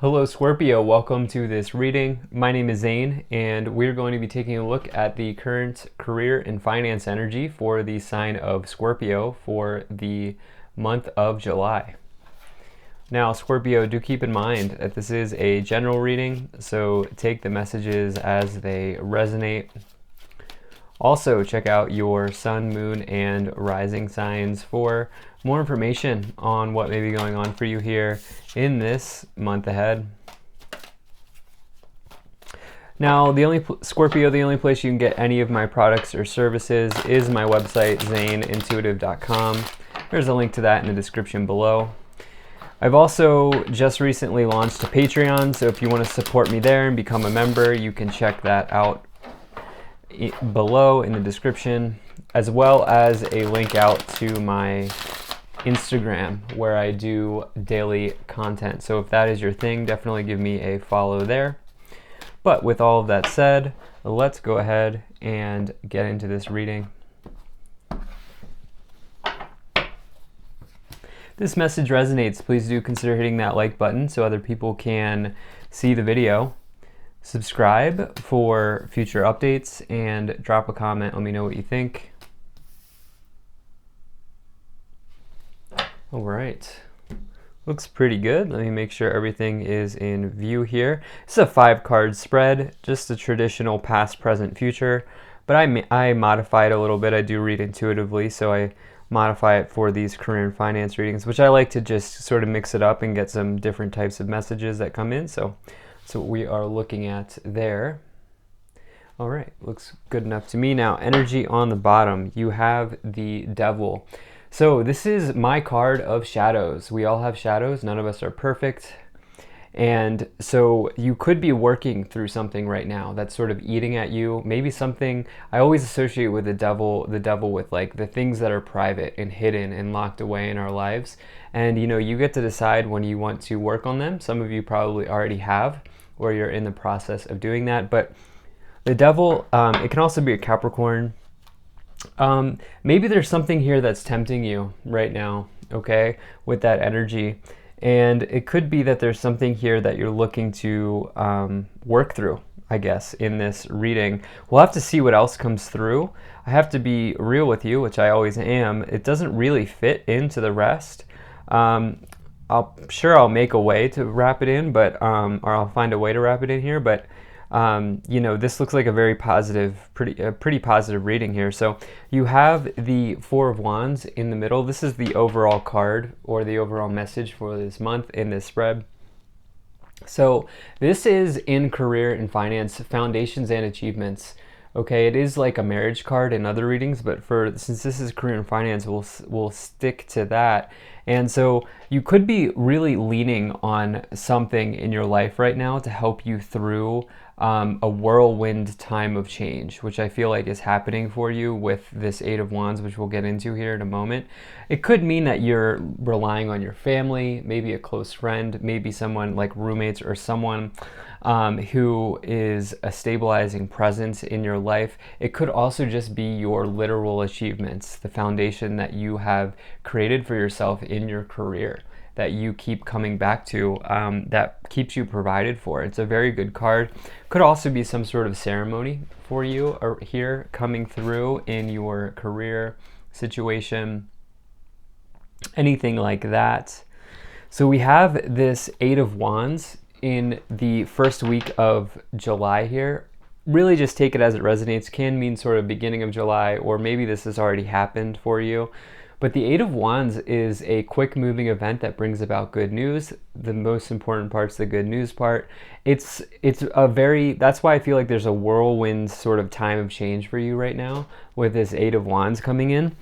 Hello Scorpio, welcome to this reading. My name is Zane and we're going to be taking a look at the current career and finance energy for the sign of Scorpio for the month of July. Now Scorpio, do keep in mind that this is a general reading, so take the messages as they resonate. Also, check out your sun, moon, and rising signs for more information on what may be going on for you here in this month ahead. Now, Scorpio, the only place you can get any of my products or services is my website, zaneintuitive.com. There's a link to that in the description below. I've also just recently launched a Patreon, so if you want to support me there and become a member, you can check that out below in the description, as well as a link out to my Instagram where I do daily content. So if that is your thing, definitely give me a follow there. But with all of that said, let's go ahead and get into this reading. If this message resonates, please do consider hitting that like button so other people can see the video. Subscribe for future updates and drop a comment. Let me know what you think. All right, looks pretty good. Let me make sure everything is in view here. This is a 5-card spread, just a traditional past, present, future, but I modify it a little bit. I do read intuitively, so I modify it for these career and finance readings, which I like to just sort of mix it up and get some different types of messages that come in. So that's what we are looking at there. All right, looks good enough to me. Now, energy on the bottom, you have the Devil. So this is my card of shadows. We all have shadows. None of us are perfect. And so you could be working through something right now that's sort of eating at you. Maybe something I always associate with the devil with like the things that are private and hidden and locked away in our lives. And you get to decide when you want to work on them. Some of you probably already have, or you're in the process of doing that. But the Devil, it can also be a Capricorn. Maybe there's something here that's tempting you right now, okay, with that energy. And it could be that there's something here that you're looking to work through, I guess, in this reading. We'll have to see what else comes through. I have to be real with you, which I always am. It doesn't really fit into the rest. I'll make a way to wrap it in, but or I'll find a way to wrap it in here. But this looks like a very positive, pretty positive reading here. So you have the Four of Wands in the middle. This is the overall card or the overall message for this month in this spread. So this is in career and finance, foundations and achievements. Okay, it is like a marriage card in other readings, but since this is career and finance, we'll stick to that. And so you could be really leaning on something in your life right now to help you through a whirlwind time of change, which I feel like is happening for you with this Eight of Wands, which we'll get into here in a moment. It could mean that you're relying on your family, maybe a close friend, maybe someone like roommates or someone who is a stabilizing presence in your life. It could also just be your literal achievements, the foundation that you have created for yourself in your career that you keep coming back to, that keeps you provided for. It's a very good card. Could also be some sort of ceremony for you here coming through in your career situation, anything like that. So we have this Eight of Wands in the first week of July here. Really just take it as it resonates. Can mean sort of beginning of July, or maybe this has already happened for you. But the Eight of Wands is a quick moving event that brings about good news. The most important part's the good news part. It's that's why I feel like there's a whirlwind sort of time of change for you right now with this Eight of Wands coming in.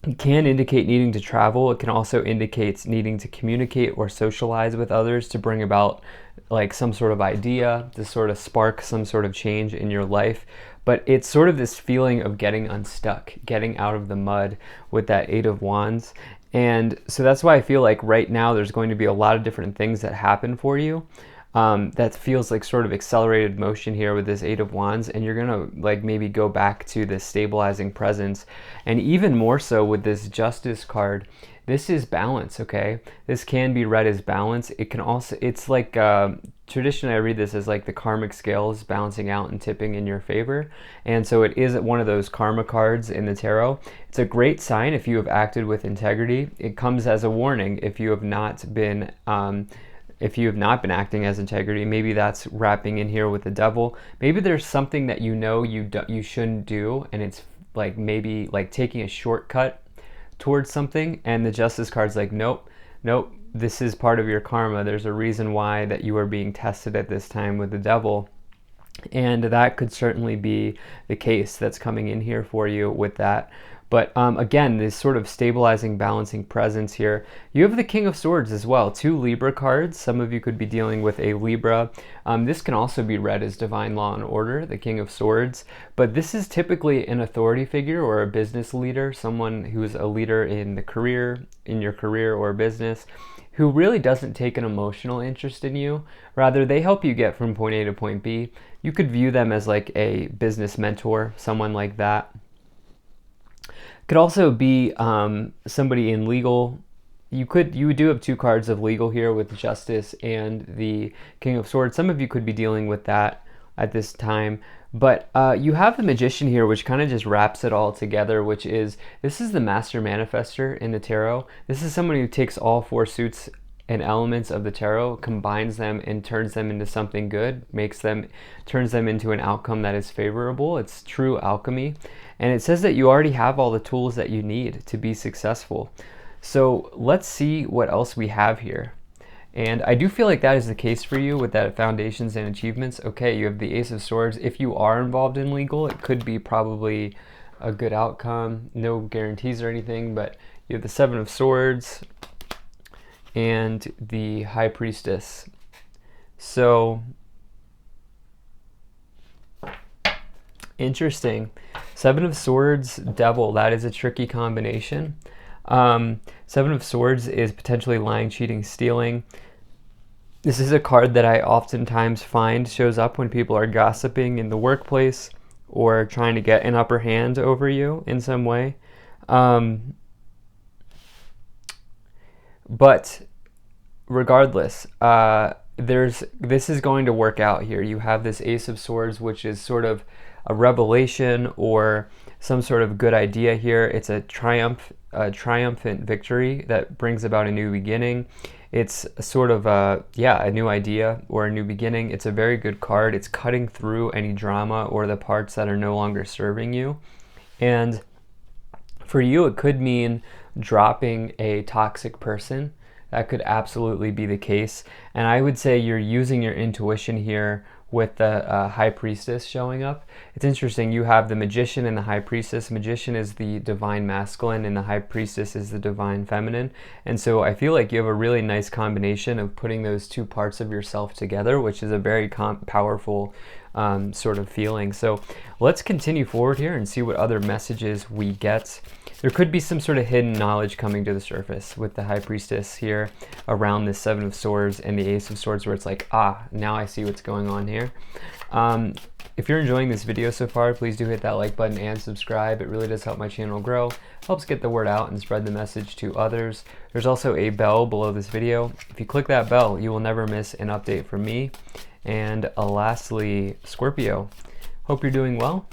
It can indicate needing to travel. It can also indicate needing to communicate or socialize with others to bring about like some sort of idea, to sort of spark some sort of change in your life. But it's sort of this feeling of getting unstuck, getting out of the mud with that Eight of Wands. And so that's why I feel like right now there's going to be a lot of different things that happen for you. That feels like sort of accelerated motion here with this Eight of Wands, and you're gonna like maybe go back to this stabilizing presence. And even more so with this Justice card, this is balance, okay? This can be read as balance. It can also, it's like, traditionally I read this as like the karmic scales balancing out and tipping in your favor. And so it is one of those karma cards in the tarot. It's a great sign if you have acted with integrity. It comes as a warning if you have not been, acting as integrity. Maybe that's wrapping in here with the devil. Maybe there's something that you shouldn't do, and it's like maybe like taking a shortcut towards something, and the justice card's like, nope, this is part of your karma. There's a reason why that you are being tested at this time with the devil. And that could certainly be the case that's coming in here for you with that. But again, this sort of stabilizing, balancing presence here. You have the King of Swords as well, 2 Libra cards. Some of you could be dealing with a Libra. This can also be read as divine law and order, the King of Swords. But this is typically an authority figure or a business leader, someone who's a leader in your career or business, who really doesn't take an emotional interest in you. Rather, they help you get from point A to point B. You could view them as like a business mentor, someone like that. Could also be somebody in legal. You do have 2 cards of legal here with Justice and the King of Swords. Some of you could be dealing with that at this time. But you have the Magician here, which kind of just wraps it all together, which is, this is the Master Manifester in the tarot. This is someone who takes all 4 suits and elements of the tarot, combines them and turns them into something good, turns them into an outcome that is favorable. It's true alchemy. And it says that you already have all the tools that you need to be successful. So let's see what else we have here. And I do feel like that is the case for you with that foundations and achievements. Okay, you have the Ace of Swords. If you are involved in legal, it could be probably a good outcome. No guarantees or anything, but you have the 7 of Swords and the High Priestess. So interesting. 7 of Swords, Devil, that is a tricky combination. 7 of Swords is potentially lying, cheating, stealing. This is a card that I oftentimes find shows up when people are gossiping in the workplace or trying to get an upper hand over you in some way. But regardless, this is going to work out here. You have this Ace of Swords, which is sort of a revelation or some sort of good idea here. It's a triumphant victory that brings about a new beginning. It's sort of a new idea or a new beginning. It's a very good card. It's cutting through any drama or the parts that are no longer serving you. And for you, it could mean dropping a toxic person. That could absolutely be the case. And I would say you're using your intuition here with the High Priestess showing up. It's interesting, you have the Magician and the High Priestess. Magician is the divine masculine and the High Priestess is the divine feminine. And so I feel like you have a really nice combination of putting those 2 parts of yourself together, which is a very powerful sort of feeling. So let's continue forward here and see what other messages we get. There could be some sort of hidden knowledge coming to the surface with the High Priestess here around the 7 of Swords and the Ace of Swords, where it's like, now I see what's going on here. If you're enjoying this video so far, please do hit that like button and subscribe. It really does help my channel grow, helps get the word out and spread the message to others. There's also a bell below this video. If you click that bell, you will never miss an update from me. And lastly, Scorpio, hope you're doing well.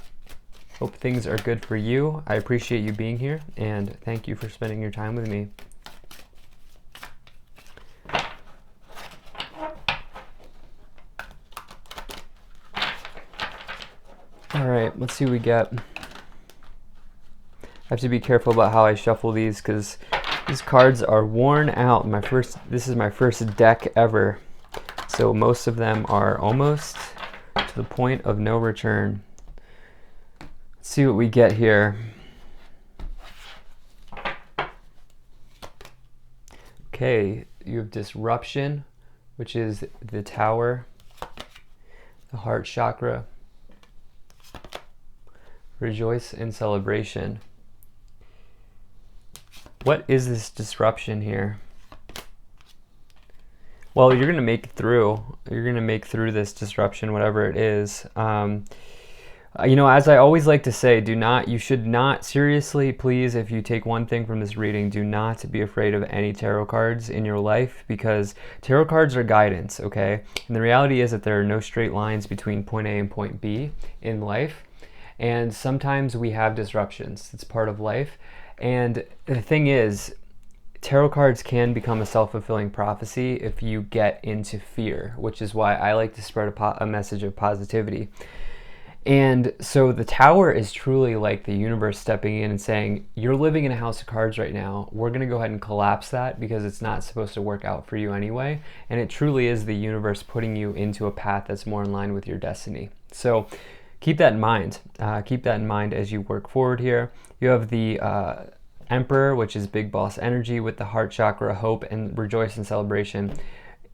Hope things are good for you. I appreciate you being here, and thank you for spending your time with me. All right, let's see what we get. I have to be careful about how I shuffle these because these cards are worn out. This is my first deck ever, so most of them are almost to the point of no return. Let's see what we get here. Okay, you have Disruption, which is the Tower, the Heart Chakra, Rejoice and Celebration. What is this disruption here? Well, you're going to make it through. You're going to make through this disruption, whatever it is. As I always like to say, you should not, seriously, please, if you take one thing from this reading, do not be afraid of any tarot cards in your life, because tarot cards are guidance, okay? And the reality is that there are no straight lines between point A and point B in life. And sometimes we have disruptions. It's part of life. And the thing is, tarot cards can become a self-fulfilling prophecy if you get into fear, which is why I like to spread a message of positivity. And so the Tower is truly like the universe stepping in and saying, you're living in a house of cards right now. We're going to go ahead and collapse that because it's not supposed to work out for you anyway. And it truly is the universe putting you into a path that's more in line with your destiny. So keep that in mind. Keep that in mind as you work forward here. You have the Emperor, which is big boss energy, with the heart chakra, hope, and rejoice and celebration.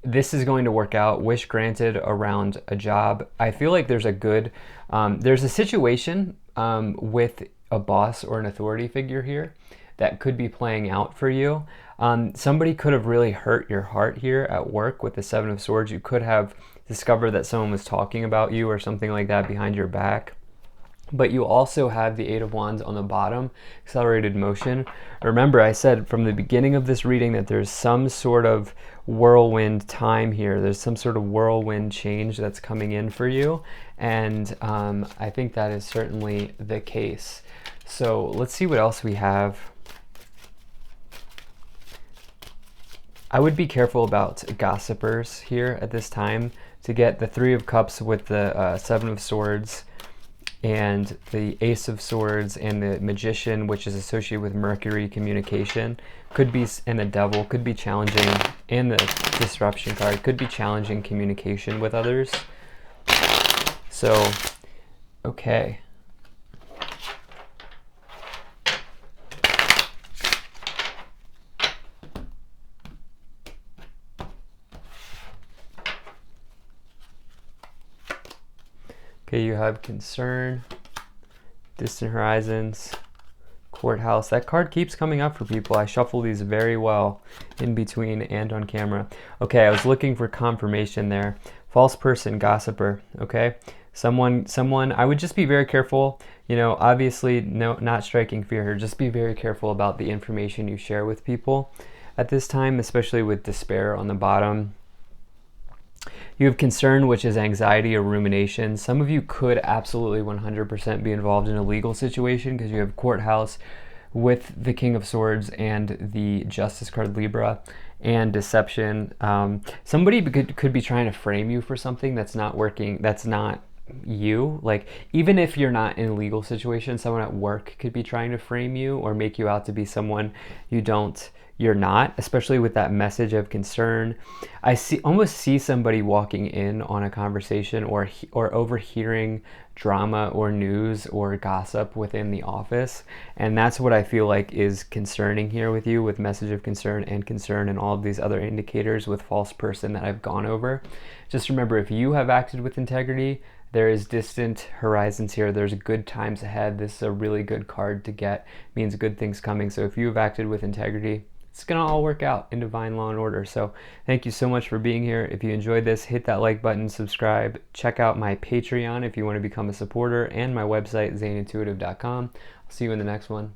This is going to work out. Wish granted around a job. I feel like there's a situation with a boss or an authority figure here that could be playing out for you. Somebody could have really hurt your heart here at work with the Seven of Swords. You could have discovered that someone was talking about you or something like that behind your back. But you also have the Eight of Wands on the bottom, accelerated motion. Remember, I said from the beginning of this reading that there's some sort of whirlwind time here. There's some sort of whirlwind change that's coming in for you. And I think that is certainly the case. So let's see what else we have. I would be careful about gossipers here at this time. To get the Three of Cups with the Seven of Swords, and the Ace of Swords and the Magician, which is associated with Mercury, communication, could be, and the Devil could be challenging, and the Disruption card could be challenging communication with others. So, okay. Okay, you have concern, distant horizons, courthouse. That card keeps coming up for people. I shuffle these very well in between and on camera. Okay, I was looking for confirmation there. False person, gossiper, okay? Someone, I would just be very careful. Obviously, no, not striking fear. Just be very careful about the information you share with people at this time, especially with despair on the bottom. You have concern, which is anxiety or rumination. Some of you could absolutely 100% be involved in a legal situation because you have courthouse with the King of Swords and the Justice card, Libra, and deception. Somebody could be trying to frame you for something that's not working, that's not you. Like, even if you're not in a legal situation, someone at work could be trying to frame you or make you out to be someone you're not, especially with that message of concern. I almost see somebody walking in on a conversation or overhearing drama or news or gossip within the office, and that's what I feel like is concerning here with you, with message of concern and all of these other indicators with false person that I've gone over. Just remember, if you have acted with integrity, there is distant horizons here. There's good times ahead. This is a really good card to get. It means good things coming. So if you have acted with integrity, it's gonna all work out in divine law and order. So thank you so much for being here. If you enjoyed this, hit that like button, subscribe, check out my Patreon if you want to become a supporter, and my website, zanintuitive.com. I'll see you in the next one.